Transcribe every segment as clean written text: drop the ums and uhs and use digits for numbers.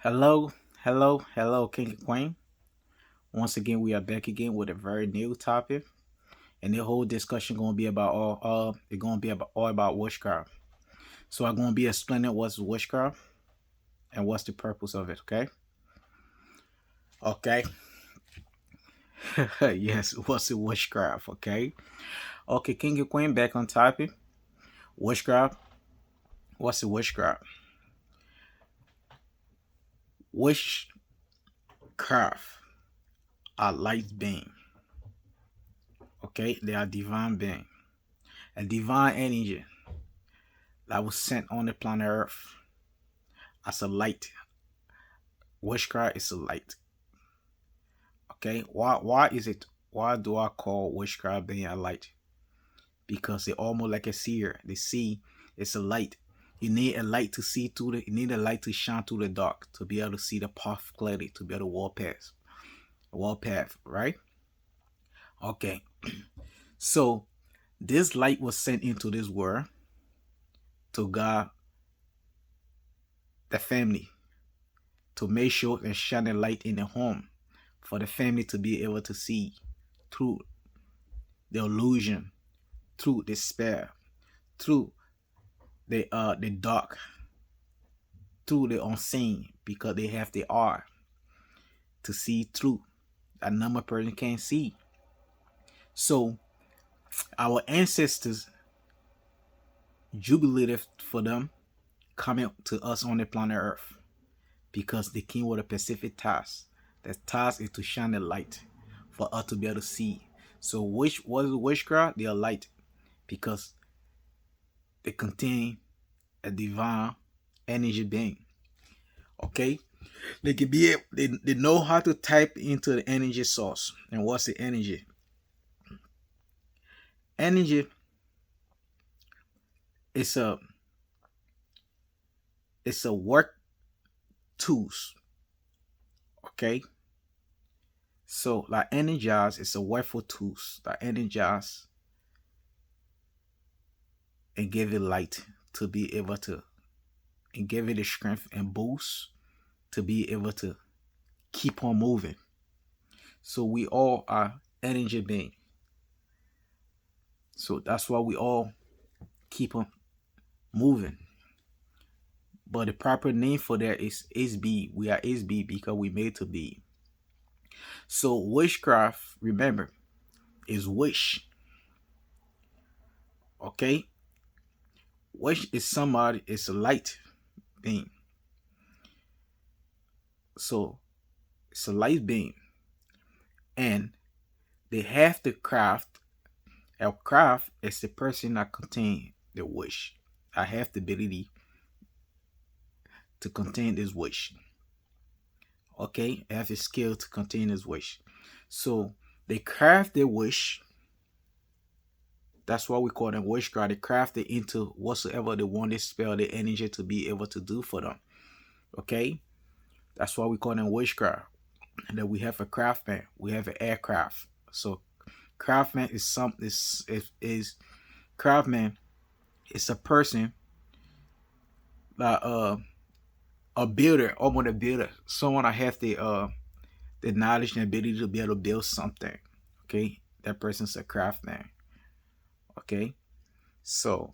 Hello, hello, King and Queen. Once again, we are back again with a very new topic, and the whole discussion gonna be about it's gonna be about all about witchcraft. So I'm gonna be explaining what's witchcraft and what's the purpose of it. Okay. Yes, what's the witchcraft? Okay, King and Queen, back on topic. Witchcraft. What's the witchcraft? Witchcraft are light being. Okay, they are divine being, a divine energy that was sent on the planet Earth as a light. Witchcraft is a light. Okay, why is it? Why do I call witchcraft being a light? Because they're almost like a seer. They see it's a light. You need a light to see through the. You need a light to shine through the dark to be able to see the path clearly, to be able to walk path, right? Okay, so this light was sent into this world to guide the family, to make sure and shine a light in the home for the family to be able to see through the illusion, through despair, through the dark, through the unseen, because they have the eye to see through that normal person can't see. So our ancestors jubilated for them coming to us on the planet Earth because they came with a specific task. The task is to shine the light for us to be able to see. So which was witchcraft? They are light because they contain a divine energy being. Okay, they can be they know how to type into the energy source. And what's the energy? Energy is a work tools. Okay, so like energize is a workful tools that energize and give it light to be able to, and give it the strength and boost to be able to keep on moving. So we all are energy being. So that's why we all keep on moving. But the proper name for that is B. We are SB because we made to be. So witchcraft, remember, is wish. Okay? Wish is somebody, it's a light being. So it's a light being. And they have to craft. A craft is the person that contain the wish. I have the ability to contain this wish. Okay? I have the skill to contain this wish. So they craft their wish. That's why we call them witchcraft. They craft it into whatsoever they want this spell, the energy to be able to do for them. Okay? That's why we call them witchcraft. And then we have a craftsman. We have an aircraft. So craftsman is craftsman is a person like a builder, almost a builder. Someone that has the knowledge and ability to be able to build something. Okay? That person's a craftsman. Okay? So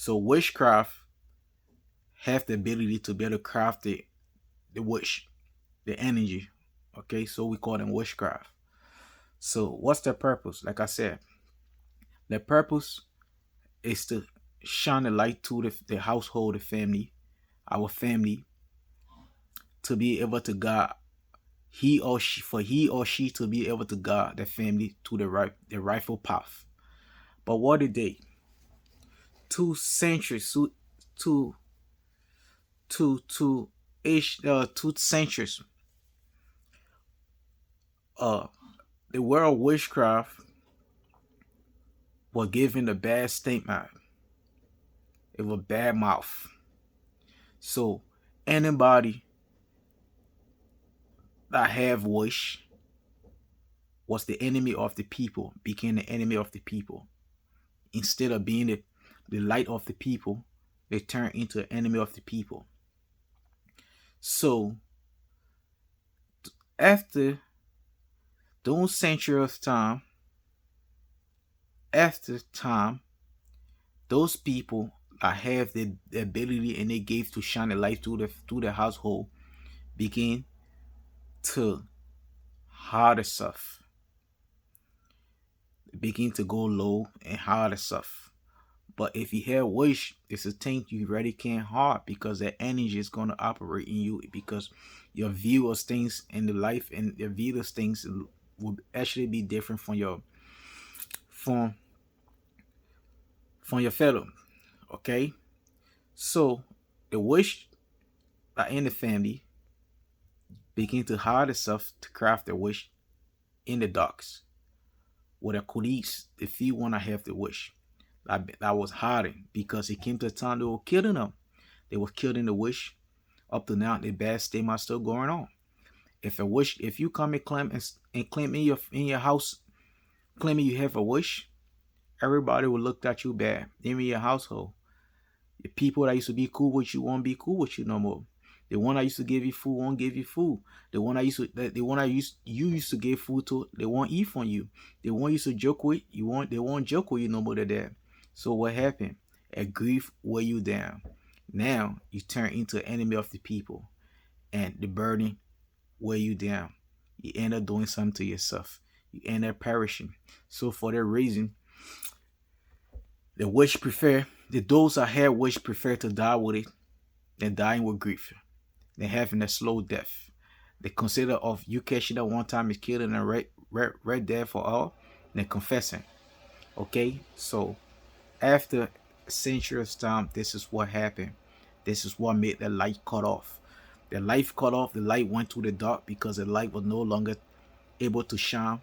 witchcraft have the ability to be able to craft the wish, the energy. Okay, so we call them witchcraft. So what's their purpose? Like I said, their purpose is to shine the light to the household, the family, our family, to be able to guide he or she to be able to guide the family to the rightful path. But what did they? 2 centuries, two two ish 2 centuries. Uh, the world witchcraft was given a bad statement. It was bad mouth. So anybody that have wish was the enemy of the people, became the enemy of the people. Instead of being the light of the people, they turn into the enemy of the people. So after those century of time, after time, those people that have the ability and they gave to shine the light through the household begin to harder stuff, begin to go low and harder stuff. But if you have wish, it's a thing you really can't hard because that energy is going to operate in you because your view of things in the life and your view of things will actually be different from from your fellow. Okay, so the wish that in the family begin to hide itself to craft their wish in the darks with their colleagues. The few want to have the wish that was hiding because it came to a time they were killing them. They were killed in the wish. Up to now, the bad stigma is still going on. If you come and claim in your house, claiming you have a wish, everybody will look at you bad. Even your household. The people that used to be cool with you won't be cool with you no more. The one that used to give you food won't give you food. The one that you used to give food to, they won't eat from you. The one you used to joke with, they won't joke with you no more than that. So what happened? A grief weigh you down. Now you turn into an enemy of the people, and the burden weigh you down. You end up doing something to yourself. You end up perishing. So for that reason, the those that have wish prefer to die with it than dying with grief. Than having a slow death. They consider of you catching up one time is killing a red death for all, and confessing. Okay, so after a century of time, this is what happened. This is what made the light cut off. The light cut off. The light went to the dark because the light was no longer able to shine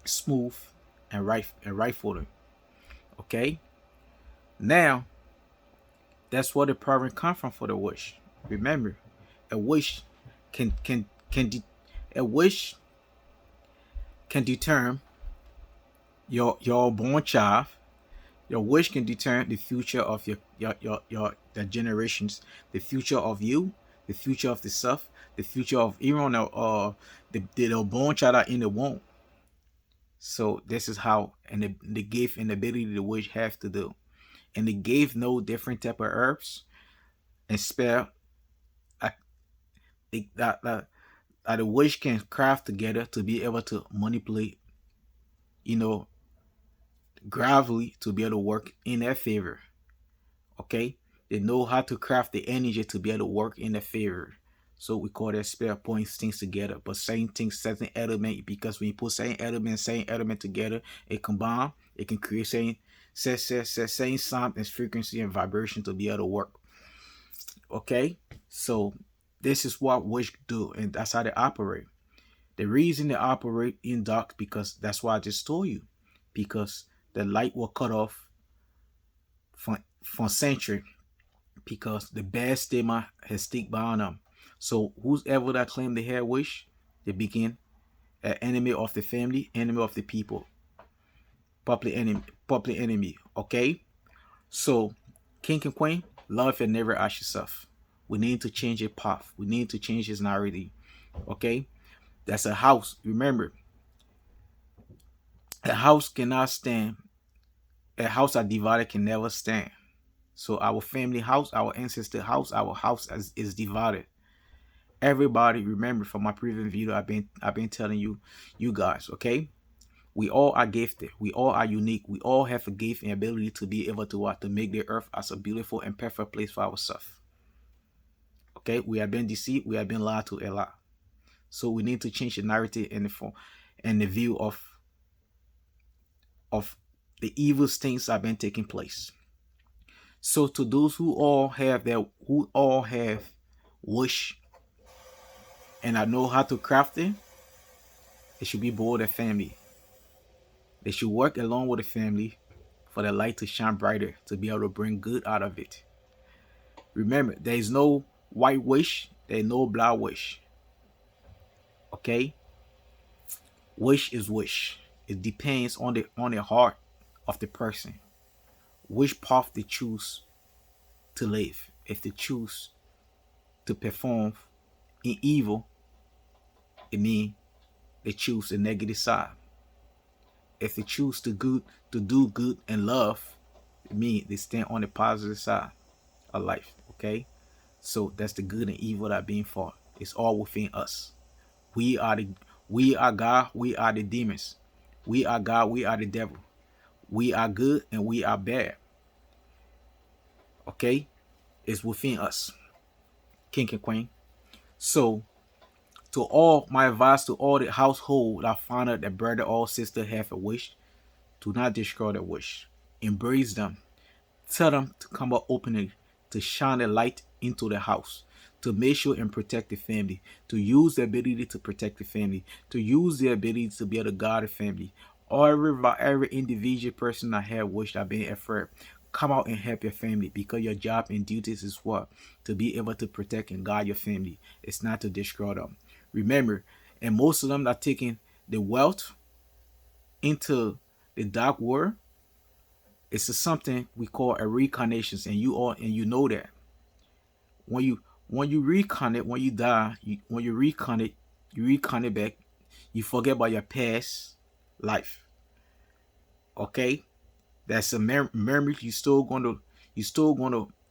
smooth and right for them. Okay, now that's where the problem comes from for the wish. Remember, a wish can a wish can determine your born child. Your wish can determine the future of your the generations, the future of you, the future of the self, the future of even the born child in the womb. So this is how and the gift and the ability the wish have to do. And they gave no different type of herbs and spell uh, that the wish can craft together to be able to manipulate, you know, gravely to be able to work in their favor. Okay, they know how to craft the energy to be able to work in their favor. So we call that spell points things together. But same thing, certain element, because when you put same element together, it combine, it can create same sound and frequency and vibration to be able to work. Okay, so this is what witch do, and that's how they operate. The reason they operate in dark because that's why I just told you, because the light will cut off from century because the bad stigma has stick behind them. So whoever that claim they had wish, they begin an enemy of the family, enemy of the people, public enemy. Okay, so king and queen, love and never ask yourself. We need to change a path. We need to change his narrative. Okay, that's a house. Remember, a house cannot stand. A house that divided can never stand. So our family house, our ancestor house, our house is divided. Everybody remember from my previous video, I've been telling you guys, okay? We all are gifted. We all are unique. We all have a gift and ability to be able to make the earth as a beautiful and perfect place for ourselves. Okay, we have been deceived. We have been lied to a lot. So we need to change the narrative and the form and the view of the evil things that have been taking place. So to those who all have wish and I know how to craft it, they should be bold a family. They should work along with the family for the light to shine brighter to be able to bring good out of it. Remember, there is no white wish, there is no black wish. Okay? Wish is wish. It depends on the heart of the person. Which path they choose to live. If they choose to perform in evil, it means they choose the negative side. If they choose to do good and love, it means they stand on the positive side of life. Okay, so that's the good and evil that being fought. It's all within us. We are the we are God. We are the demons. We are God. We are the devil. We are good and we are bad. Okay, it's within us, king and queen. So to all my advice to all the household that find out that brother or sister have a wish, do not destroy their wish. Embrace them. Tell them to come up openly, to shine a light into the house, to make sure and protect the family, to use the ability to protect the family, to use the ability to be able to guard the family. Every individual person that have wish that being afraid, come out and help your family, because your job and duties is what? To be able to protect and guard your family. It's not to destroy them. Remember, and most of them are taking the wealth into the dark world. It's something we call a reincarnation, and you know that when you reincarnate, when you die, when you reincarnate back, you forget about your past life. Okay, that's a memory you still gonna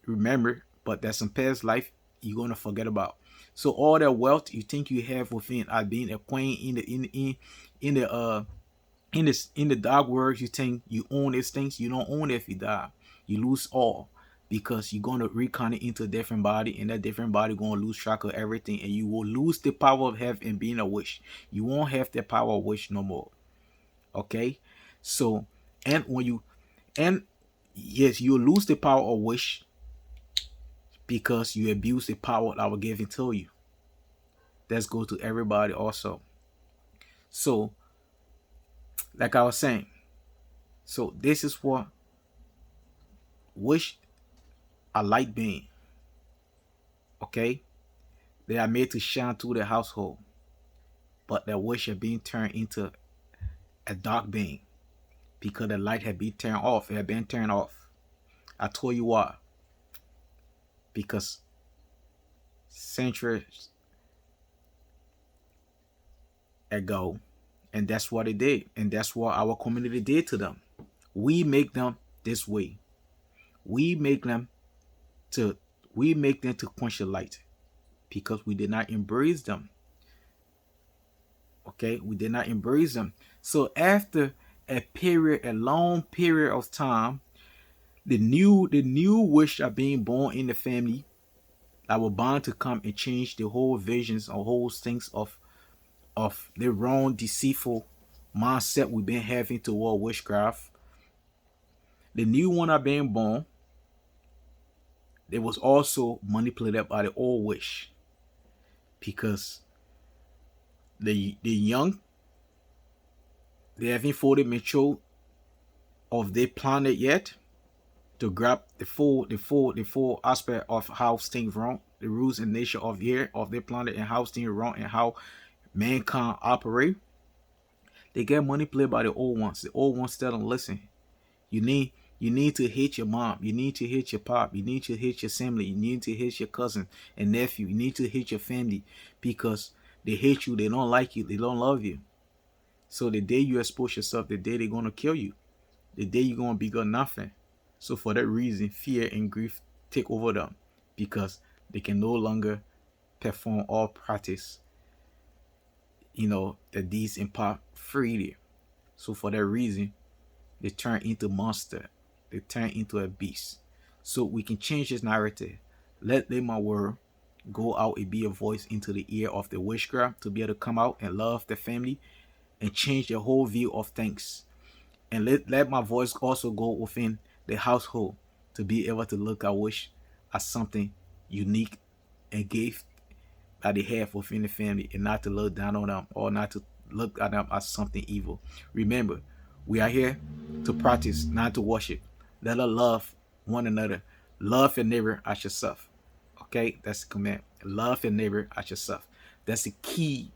remember, but that's some past life you're gonna forget about. So all that wealth you think you have within being a queen in the in the dark world, you think you own these things. You don't own it. If you die, you lose all, because you're going to reincarnate into a different body, and that different body going to lose track of everything, and you will lose the power of having and being a wish. You won't have the power of wish no more. Okay, so and when you and yes, you lose the power of wish because you abuse the power that was given to you. That's go to everybody also. So like I was saying, so this is what wish a light being. Okay, they are made to shine through the household, but their wish had been turned into a dark being because the light had been turned off. It had been turned off. I told you why. Because centuries ago, and that's what it did, and that's what our community did to them. We make them this way. We make them to quench the light because we did not embrace them. Okay, we did not embrace them. So after a long period of time, the new wish are being born in the family that were bound to come and change the whole visions or whole things of the wrong deceitful mindset we've been having toward witchcraft. The new one are being born. It was also manipulated by the old wish, because the young, they haven't fully matured of their planet yet to grab the full aspect of how things wrong, the rules and nature of here of their planet, and how things wrong and how mankind operate. They get manipulated by the old ones. The old ones tell them, listen, you need to hate your mom, you need to hate your pop, you need to hate your family, you need to hate your cousin and nephew, you need to hate your family, because they hate you, they don't like you, they don't love you. So the day you expose yourself, the day they're gonna kill you, the day you're gonna be good nothing. So for that reason, fear and grief take over them, because they can no longer perform or practice, the deeds in part freely. So for that reason, they turn into monster. They turn into a beast. So we can change this narrative. Let my word go out and be a voice into the ear of the witchcraft, to be able to come out and love the family and change the whole view of things. And let my voice also go within the household, to be able to look at wish as something unique and gift that they have within the family, and not to look down on them or not to look at them as something evil. Remember, we are here to practice, not to worship. Let us love one another. Love your neighbor as yourself. Okay, that's the command. Love your neighbor as yourself. That's the key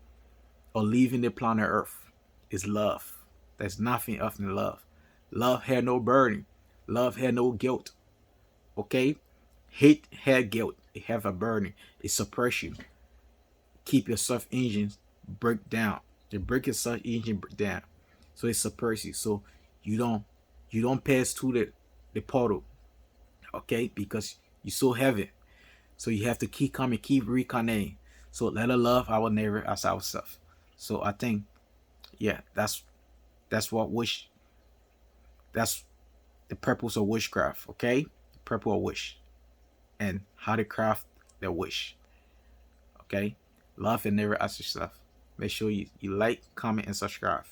of leaving the planet Earth, is love. There's nothing else than love. Love had no burden. Love had no guilt. Okay? Hate had guilt. It have a burden. It suppress you. keep your search engines break down. They break your search engine down, so it suppresses you. So you don't you don't pass through the portal, okay? Because you're so heavy. So you have to keep coming, keep reconnecting. So let us love our neighbor as ourselves. So I think, yeah, that's what wish. That's the purpose of witchcraft. Okay, the purpose of wish and how to craft the wish. Okay, love and neighbor as yourself. Make sure you like, comment, and subscribe.